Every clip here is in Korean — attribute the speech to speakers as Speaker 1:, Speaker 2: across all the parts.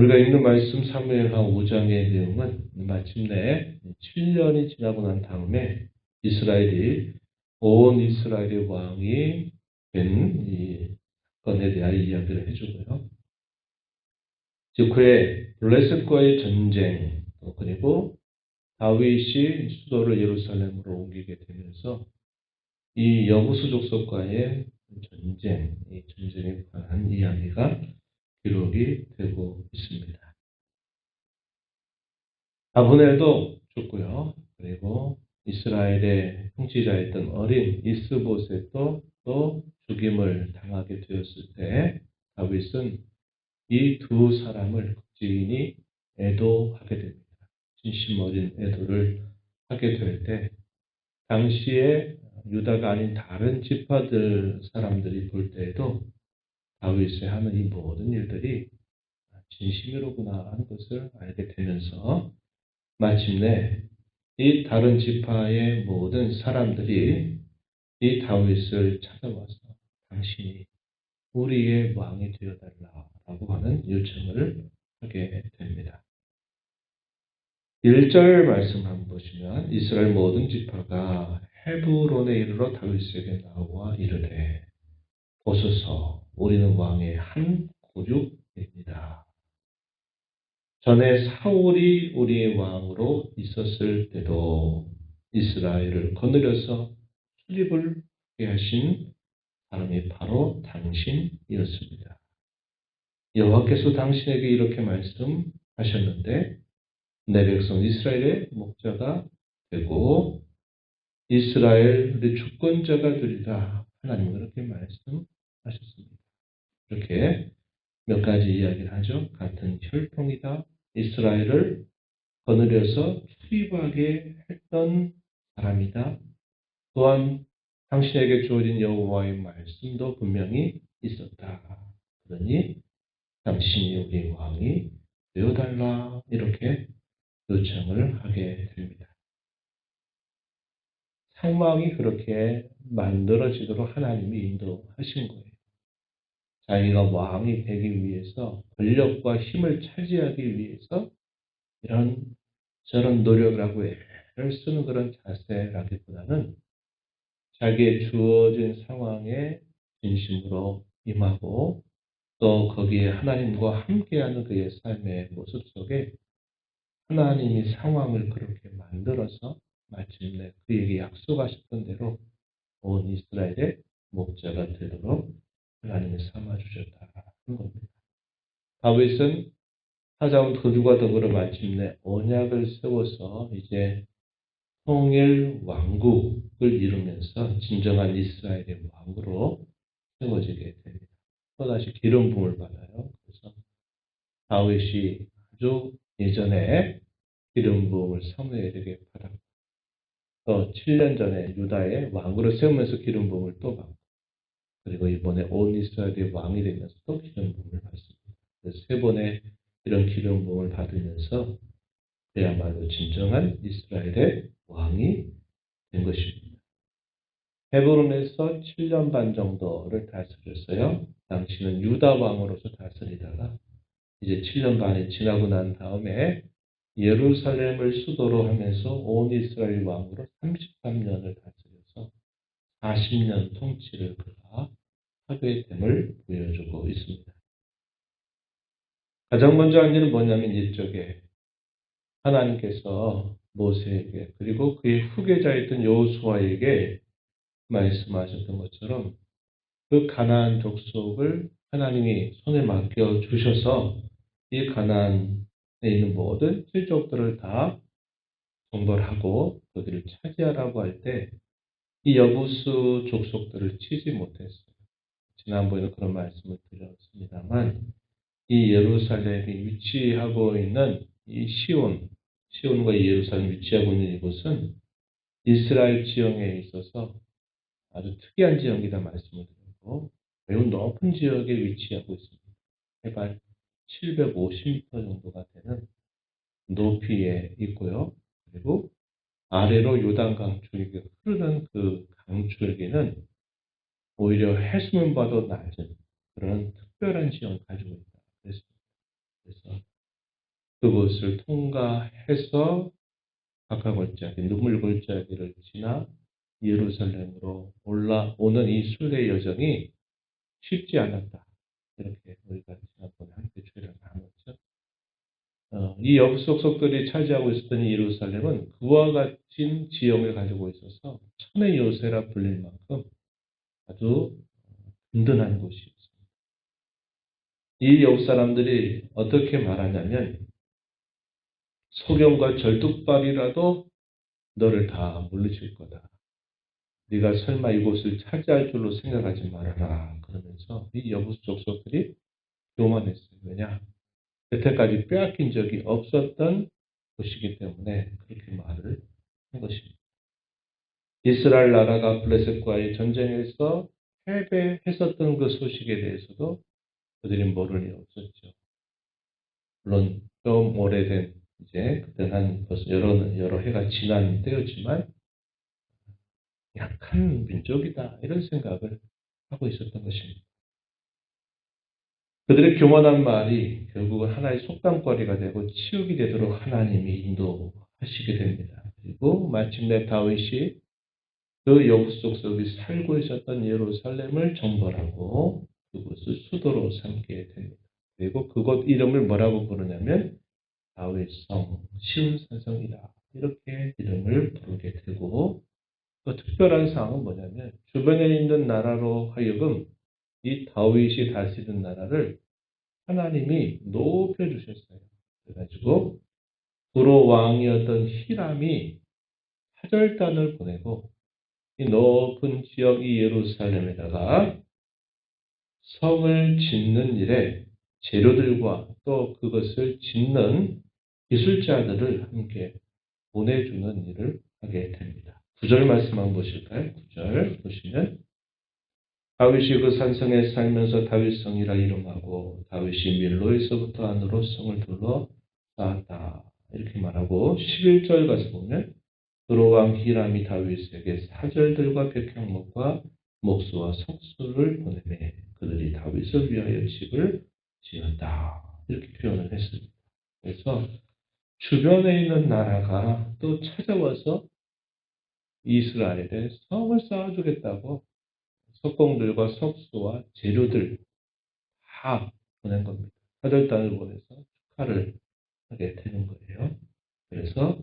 Speaker 1: 우리가 읽는 말씀 사무엘하 5장의 내용은 마침내 7년이 지나고 난 다음에 이스라엘이 온 이스라엘의 왕이 된 이 사건에 대한 이야기를 해주고요. 즉 그의 블레셋과의 전쟁, 그리고 다윗이 수도를 예루살렘으로 옮기게 되면서 이 여부수 족속과의 전쟁, 이 전쟁에 관한 이야기가 기록이 되고 있습니다. 아브넬도 죽고요. 그리고 이스라엘의 통치자였던 어린 이스보셋도 또 죽임을 당하게 되었을 때 다윗은 이 두 사람을 극진히 애도하게 됩니다. 진심 어린 애도를 하게 될 때 당시에 유다가 아닌 다른 지파들 사람들이 볼 때에도 다윗의 하는 이 모든 일들이 진심이로구나 하는 것을 알게 되면서 마침내 이 다른 지파의 모든 사람들이 이 다윗을 찾아와서 당신이 우리의 왕이 되어달라고 하는 요청을 하게 됩니다. 1절 말씀 한번 보시면 이스라엘 모든 지파가 헤브론에 이르러 다윗에게 나와 이르되 보소서 우리는 왕의 한 고륙입니다. 전에 사울이 우리의 왕으로 있었을 때도 이스라엘을 거느려서 출입을 하게 하신 사람이 바로 당신이었습니다. 여호와께서 당신에게 이렇게 말씀하셨는데 내 백성 이스라엘의 목자가 되고 이스라엘의 주권자가 되리라. 하나님은 그렇게 말씀하셨습니다. 이렇게 몇 가지 이야기를 하죠. 같은 혈통이다. 이스라엘을 거느려서 출입하게 했던 사람이다. 또한 당신에게 주어진 여호와의 말씀도 분명히 있었다. 그러니 당신이 우리 왕이 되어달라. 이렇게 요청을 하게 됩니다. 상황이 그렇게 만들어지도록 하나님이 인도하신 거예요. 자기가 왕이 되기 위해서 권력과 힘을 차지하기 위해서 이런 저런 노력을 하고 애를 쓰는 그런 자세라기보다는 자기의 주어진 상황에 진심으로 임하고 또 거기에 하나님과 함께하는 그의 삶의 모습 속에 하나님이 상황을 그렇게 만들어서 마침내 그에게 약속하셨던 대로 온 이스라엘의 목자가 되도록 하나님이 삼아주셨다는 겁니다. 다윗은 찾아온 그들과 더불어 마침내 언약을 세워서 이제 통일 왕국을 이루면서 진정한 이스라엘의 왕으로 세워지게 됩니다. 또다시 기름 부음을 받아요. 그래서 다윗이 아주 예전에 기름 부음을 사무엘에게 받았고 또 7년 전에 유다의 왕으로 세우면서 기름 부음을 또 받고 그리고 이번에 온 이스라엘의 왕이 되면서 또 기름 부음을 받습니다. 그래서 세 번의 이런 기름 부음을 받으면서 그야말로 진정한 이스라엘의 왕이 된 것입니다. 헤브론에서 7년 반 정도를 다스렸어요. 당시는 유다 왕으로서 다스리다가 이제 7년 반이 지나고 난 다음에 예루살렘을 수도로 하면서 온 이스라엘 왕으로 33년을 다스려서 40년 통치를 그가 하게 됨을 보여주고 있습니다. 가장 먼저 한 일은 뭐냐면 이쪽에 하나님께서 모세에게 그리고 그의 후계자였던 여호수아에게 말씀하셨던 것처럼 그 가나안 족속을 하나님이 손에 맡겨 주셔서 이 가나안에 있는 모든 칠족들을 다 정벌하고 그들을 차지하라고 할 때 이 여부수 족속들을 치지 못했어요. 지난번에도 그런 말씀을 드렸습니다만 이 예루살렘이 위치하고 있는 이 시온과 예루살렘이 위치하고 있는 이곳은 이스라엘 지형에 있어서 아주 특이한 지형이다 말씀을 드리고 매우 높은 지역에 위치하고 있습니다. 해발 750m 정도가 되는 높이에 있고요. 그리고 아래로 요단강 줄기가 흐르는 그 강줄기는 오히려 해수면보다 낮은 그런 특별한 지형을 가지고 있다. 그래서 그곳을 통과해서 가까골짜기, 눈물골짜기를 지나 예루살렘으로 올라오는 이 순례 여정이 쉽지 않았다. 이렇게 우리가 지난번에 함께 주의를 나눴죠. 이 엽속속들이 차지하고 있었던 이 예루살렘은 그와 같은 지형을 가지고 있어서 천의 요새라 불릴 만큼 아주 든든한 곳이었습니다. 이 옆 사람들이 어떻게 말하냐면 소경과 절뚝발이라도 너를 다 물리칠 거다. 네가 설마 이곳을 차지할 줄로 생각하지 말아라. 그러면서 이 여부 족속들이 교만했어요. 왜냐? 여태까지 빼앗긴 적이 없었던 곳이기 때문에 그렇게 말을 한 것입니다. 이스라엘 나라가 블레셋과의 전쟁에서 패배했었던 그 소식에 대해서도 그들이 모를 리 없었죠. 물론 좀 오래된 이제 그때는 한 벌써 여러 해가 지난 때였지만 약한 민족이다 이런 생각을 하고 있었던 것입니다. 그들의 교만한 말이 결국은 하나의 속담거리가 되고 치욕이 되도록 하나님이 인도하시게 됩니다. 그리고 마침내 다윗이 그 여부속 속에 살고 있었던 예루살렘을 정벌하고 그곳을 수도로 삼게 됩니다. 그리고 그곳 이름을 뭐라고 부르냐면 다윗성, 시온산성이다. 이렇게 이름을 부르게 되고 또 특별한 사항은 뭐냐면 주변에 있는 나라로 하여금 이 다윗이 다스리는 나라를 하나님이 높여주셨어요. 그래가지고 구로 왕이었던 히람이 사절단을 보내고 이 높은 지역 이 예루살렘에다가 성을 짓는 일에 재료들과 또 그것을 짓는 기술자들을 함께 보내주는 일을 하게 됩니다. 9절 말씀 한번 보실까요? 9절 보시면 다윗이 그 산성에 살면서 다윗성이라 이름하고 다윗이 밀로에서부터 안으로 성을 둘러 쌓았다. 이렇게 말하고 11절 가서 보면 두로왕 히람이 다윗에게 사절들과 백향목과 목수와 석수를 보내매 그들이 다윗을 위하여 집을 지었다. 이렇게 표현을 했습니다. 그래서 주변에 있는 나라가 또 찾아와서 이스라엘에 성을 쌓아주겠다고 석공들과 석수와 재료들 다 보낸 겁니다. 사절단을 보내서 축하를 하게 되는 거예요. 그래서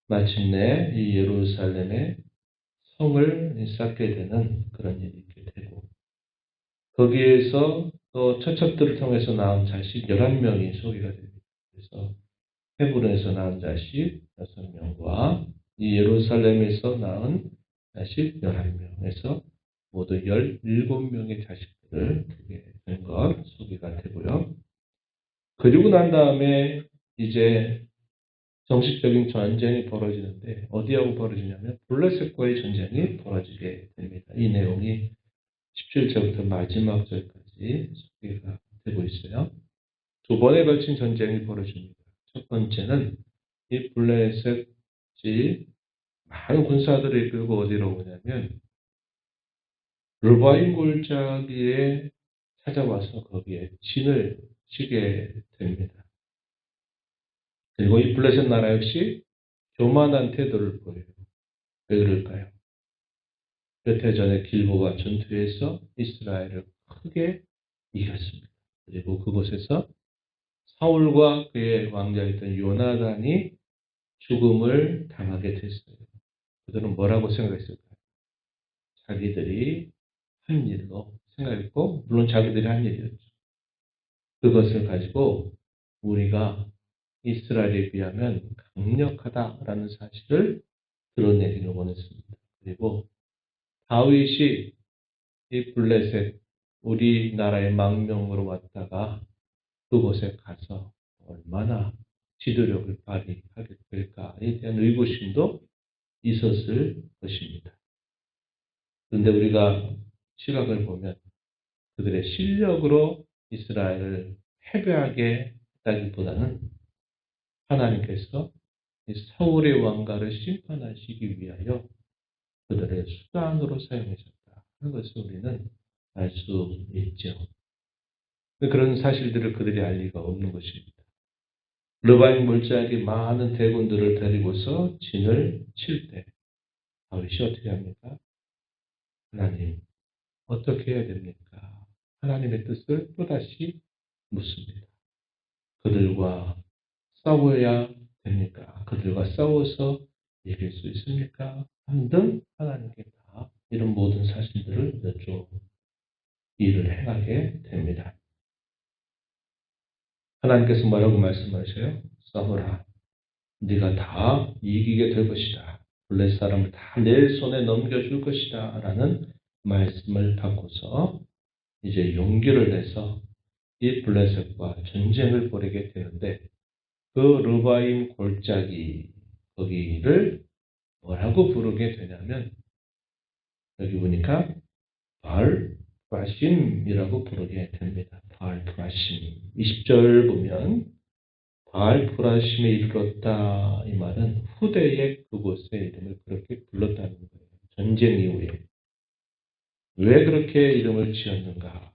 Speaker 1: 마침내 이 예루살렘에 성을 쌓게 되는 그런 일이 있게 되고 거기에서 또 처첩들을 통해서 낳은 자식 11명이 소개가 됩니다. 그래서 헤브론에서 낳은 자식 6명과 이 예루살렘에서 낳은 자식 11명에서 모두 17명의 자식들을 두게 된 것 소개가 되고요. 그리고 난 다음에 이제 정식적인 전쟁이 벌어지는데 어디하고 벌어지냐면 블레셋과의 전쟁이 벌어지게 됩니다. 이 내용이 17절부터 마지막 절까지 소개가 되고 있어요. 두 번에 걸친 전쟁이 벌어집니다. 첫 번째는 이 블레셋이 많은 군사들을 이끌고 어디로 오냐면 르바임 골짜기에 찾아와서 거기에 진을 치게 됩니다. 그리고 이 블레셋 나라 역시 교만한 태도를 보여요. 왜 그럴까요? 몇 해 전에 길보아 전투에서 이스라엘을 크게 이겼습니다. 그리고 그곳에서 사울과 그의 왕자였던 요나단이 죽음을 당하게 됐어요. 그들은 뭐라고 생각했을까요? 자기들이 한 일로 생각했고, 물론 자기들이 한 일이었죠. 그것을 가지고 우리가 이스라엘에 비하면 강력하다라는 사실을 드러내기를 원했습니다. 그리고 다윗이 이 블레셋 우리나라의 망명으로 왔다가 그곳에 가서 얼마나 지도력을 발휘하게 될까에 대한 의구심도 있었을 것입니다. 그런데 우리가 시각을 보면 그들의 실력으로 이스라엘을 패배하게 했다기보다는 하나님께서 이 사울의 왕가를 심판하시기 위하여 그들의 수단으로 사용하셨다 하는 것을 우리는 알 수 있죠. 그런 사실들을 그들이 알 리가 없는 것입니다. 르바임 몰자에게 많은 대군들을 데리고서 진을 칠 때 다윗이 어떻게 합니까? 하나님, 어떻게 해야 됩니까? 하나님의 뜻을 또다시 묻습니다. 그들과 싸워야 됩니까? 그들과 싸워서 이길 수 있습니까? 등 하나님께 다 이런 모든 사실들을 여쭈어 일을 행하게 됩니다. 하나님께서 뭐라고 말씀하셔요? 싸워라. 네가 다 이기게 될 것이다. 블레셋 사람을 다 내 손에 넘겨줄 것이다. 라는 말씀을 받고서 이제 용기를 내서 이 블레셋과 전쟁을 벌이게 되는데 그 르바임 골짜기 거기를 뭐라고 부르게 되냐면 여기 보니까 바알 프라심이라고 부르게 됩니다. 바알 프라심. 20절 보면 바알 프라심에 이르렀다. 이 말은 후대에 그곳의 이름을 그렇게 불렀다는 거예요. 전쟁 이후에. 왜 그렇게 이름을 지었는가?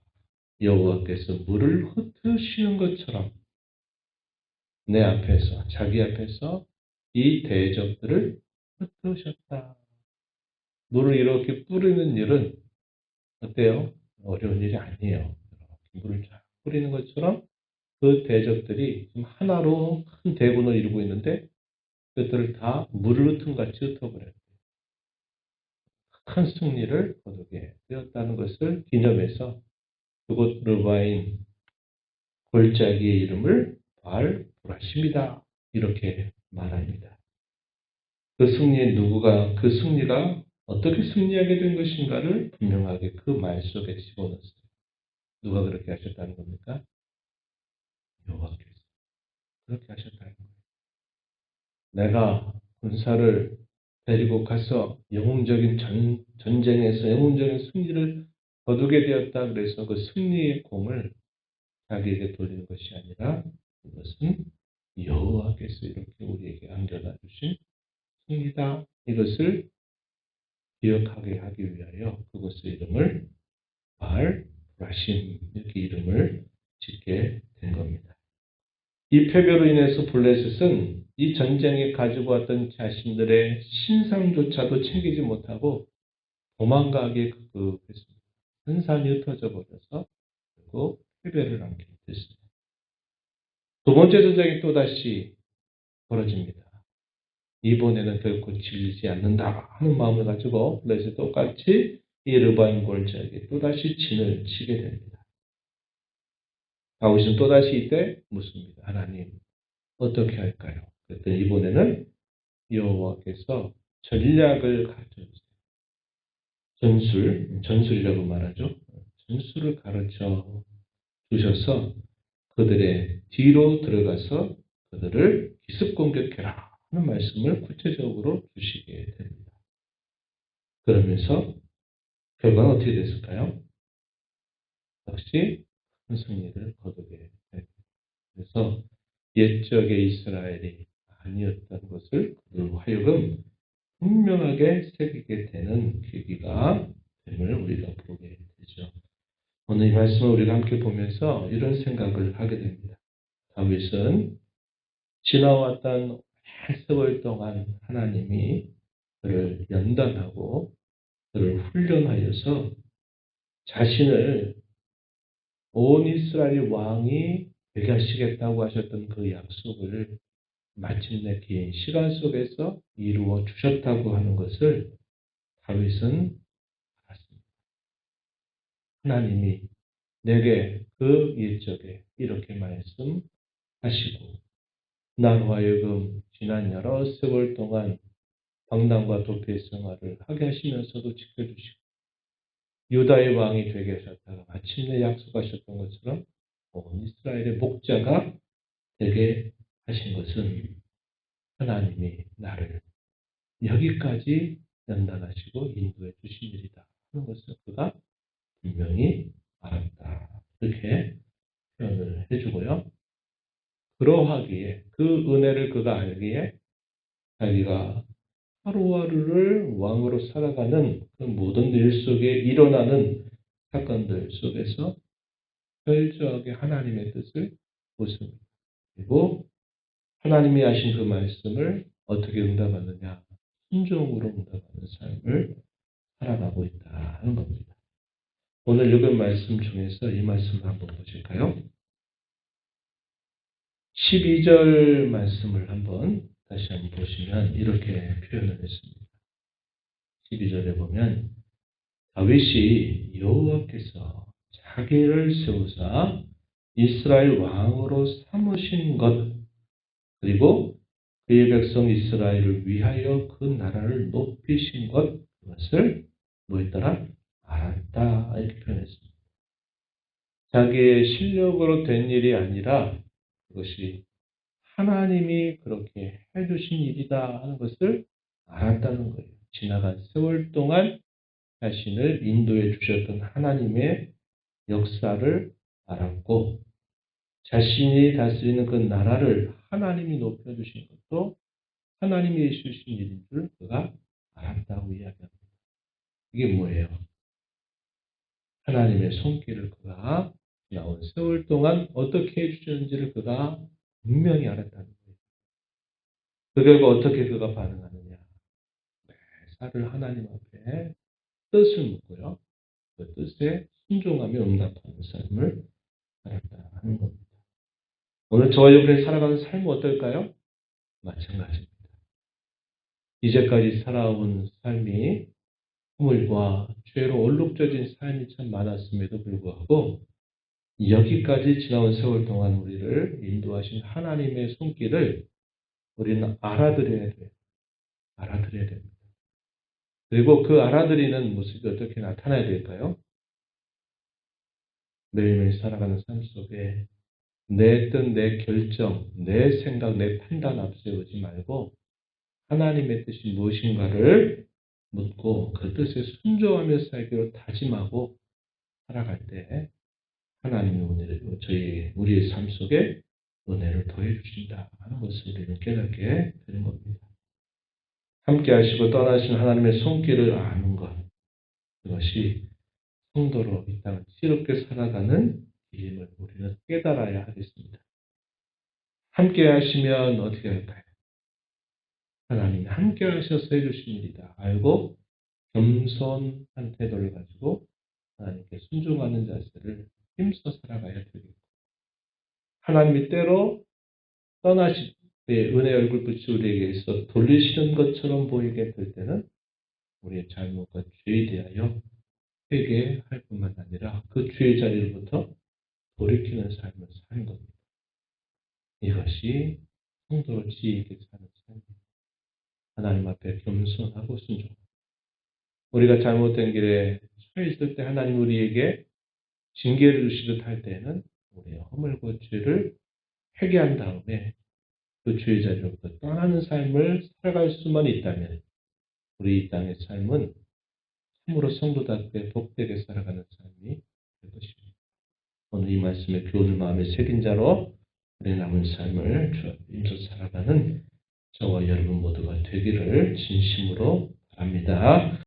Speaker 1: 여호와께서 물을 흩으시는 것처럼 내 앞에서, 자기 앞에서 이 대적들을 흩으셨다. 물을 이렇게 뿌리는 일은 어때요? 어려운 일이 아니에요. 물을 쫙 뿌리는 것처럼 그 대적들이 지금 하나로 큰 대군을 이루고 있는데 그들을 다 물을 흩은 같이 흩어버려요. 큰 승리를 거두게 되었다는 것을 기념해서 그곳 르바인 골짜기의 이름을 바알 브라심이다. 이렇게 말합니다. 그 승리가 어떻게 승리하게 된 것인가를 분명하게 그 말 속에 집어넣었어요. 누가 그렇게 하셨다는 겁니까? 여호와께서 그렇게 하셨다는 거예요. 내가 군사를 데리고 가서 영웅적인 전쟁에서 영웅적인 승리를 거두게 되었다. 그래서 그 승리의 공을 자기에게 돌리는 것이 아니라 그것은 여호와께서 이렇게 우리에게 안겨다 주신 승리다. 이것을 기억하게 하기 위하여 그것의 이름을 바알 브라심 이렇게 이름을 짓게 된 겁니다. 이 패배로 인해서 블레셋은 이 전쟁에 가지고 왔던 자신들의 신상조차도 챙기지 못하고 도망가게 했습니다. 산산이 흩어져 버려서 결국 패배를 안게 됐습니다. 두 번째 전쟁이 또다시 벌어집니다. 이번에는 결코 질리지 않는다 하는 마음을 가지고 블레셋 똑같이 이 르바임 골짜기에 또다시 진을 치게 됩니다. 다윗은 또다시 이때 묻습니다. 하나님 어떻게 할까요? 그랬더니 이번에는 여호와께서 전략을 가르쳐 주세요. 전술이라고 말하죠. 전술을 가르쳐 주셔서 그들의 뒤로 들어가서 그들을 기습 공격해라 하는 말씀을 구체적으로 주시게 됩니다. 그러면서 결과는 어떻게 됐을까요? 역시 큰 승리를 거두게 됩니다. 그래서 옛적의 이스라엘이 아니었던 것을 그들로 하여금 분명하게 새기게 되는 계기가 됨을 우리가 보게 되죠. 오늘 이 말씀을 우리가 함께 보면서 이런 생각을 하게 됩니다. 다윗은 지나왔던 세월 동안 하나님이 그를 연단하고 그를 훈련하여서 자신을 온 이스라엘 왕이 되게 하시겠다고 하셨던 그 약속을 마침내 긴 시간 속에서 이루어 주셨다고 하는 것을 다윗은 알았습니다. 하나님이 내게 그 옛적에 이렇게 말씀하시고 나로 하여금 지난 여러 세월 동안 방랑과 도피의 생활을 하게 하시면서도 지켜주시고 유다의 왕이 되게 하셨다가 마침내 약속하셨던 것처럼 온 이스라엘의 목자가 되게 하신 것은 하나님이 나를 여기까지 연단하시고 인도해 주신 일이다 하는 것을 그가 분명히 알았다. 이렇게 표현을 해주고요. 그러하기에 그 은혜를 그가 알기에 자기가 하루하루를 왕으로 살아가는 그 모든 일 속에 일어나는 사건들 속에서 철저하게 하나님의 뜻을 묻습니다. 그리고 하나님이 하신 그 말씀을 어떻게 응답하느냐? 순종으로 응답하는 삶을 살아가고 있다 하는 겁니다. 오늘 읽은 말씀 중에서 이 말씀을 한번 보실까요? 12절 말씀을 다시 한번 보시면 이렇게 표현을 했습니다. 12절에 보면 다윗이 여호와께서 자기를 세우사 이스라엘 왕으로 삼으신 것 그리고 그의 백성 이스라엘을 위하여 그 나라를 높이신 것 그것을 뭐했더라? 알았다 이렇게 표현했습니다. 자기의 실력으로 된 일이 아니라 그것이 하나님이 그렇게 해주신 일이다 하는 것을 알았다는 거예요. 지나간 세월 동안 자신을 인도해 주셨던 하나님의 역사를 알았고 자신이 다스리는 그 나라를 하나님이 높여주신 것도 하나님이 해주신 일인 줄 그가 알았다고 이야기합니다. 이게 뭐예요? 하나님의 손길을 그가 지나온 세월 동안 어떻게 해주셨는지를 그가 분명히 알았다는 거예요. 그 결과 어떻게 그가 반응하느냐. 매사를 하나님 앞에 뜻을 묻고요. 그 뜻에 순종하며 응답하는 삶을 살았다 하는 겁니다. 오늘 저와 여러분이 살아가는 삶은 어떨까요? 마찬가지입니다. 이제까지 살아온 삶이 허물과 죄로 얼룩져진 삶이 참 많았음에도 불구하고 여기까지 지나온 세월 동안 우리를 인도하신 하나님의 손길을 우리는 알아들여야 돼요. 알아들여야 됩니다. 그리고 그 알아들이는 모습이 어떻게 나타나야 될까요? 매일매일 살아가는 삶 속에 내 뜻, 내 결정, 내 생각, 내 판단 앞세우지 말고 하나님의 뜻이 무엇인가를 묻고 그 뜻에 순종하며 살기로 다짐하고 살아갈 때 하나님의 은혜를 우리의 삶 속에 은혜를 더해 주신다 하는 것을 우리는 깨닫게 되는 겁니다. 함께 하시고 떠나신 하나님의 손길을 아는 것 그것이 성도로 이 땅을 지혜롭게 살아가는 길임을 우리는 깨달아야 하겠습니다. 함께 하시면 어떻게 할까요? 하나님이 함께 하셔서 해주신 일이다. 알고 겸손한 태도를 가지고 하나님께 순종하는 자세를 힘써 살아가야 되겠고 하나님이 때로 떠나실 때 은혜의 얼굴빛이 우리에게 있어 돌리시는 것처럼 보이게 될 때는 우리의 잘못과 죄에 대하여 회개할 뿐만 아니라 그 죄의 자리로부터 돌이키는 삶을 사는 겁니다. 이것이 성도로 지혜 있게 사는 삶입니다. 하나님 앞에 겸손하고 순종. 우리가 잘못된 길에 처해 있을 때 하나님 우리에게 징계를 주시듯 할 때는 우리의 허물과 죄를 회개한 다음에 그 죄의 자리로부터 떠나는 삶을 살아갈 수만 있다면 우리 이 땅의 삶은 참으로 성도답게 복되게 살아가는 삶이 될 것입니다. 오늘 이 말씀의 교훈을 마음에 새긴 자로 우리 남은 삶을 주 앞에 살아가는 저와 여러분 모두가 되기를 진심으로 바랍니다.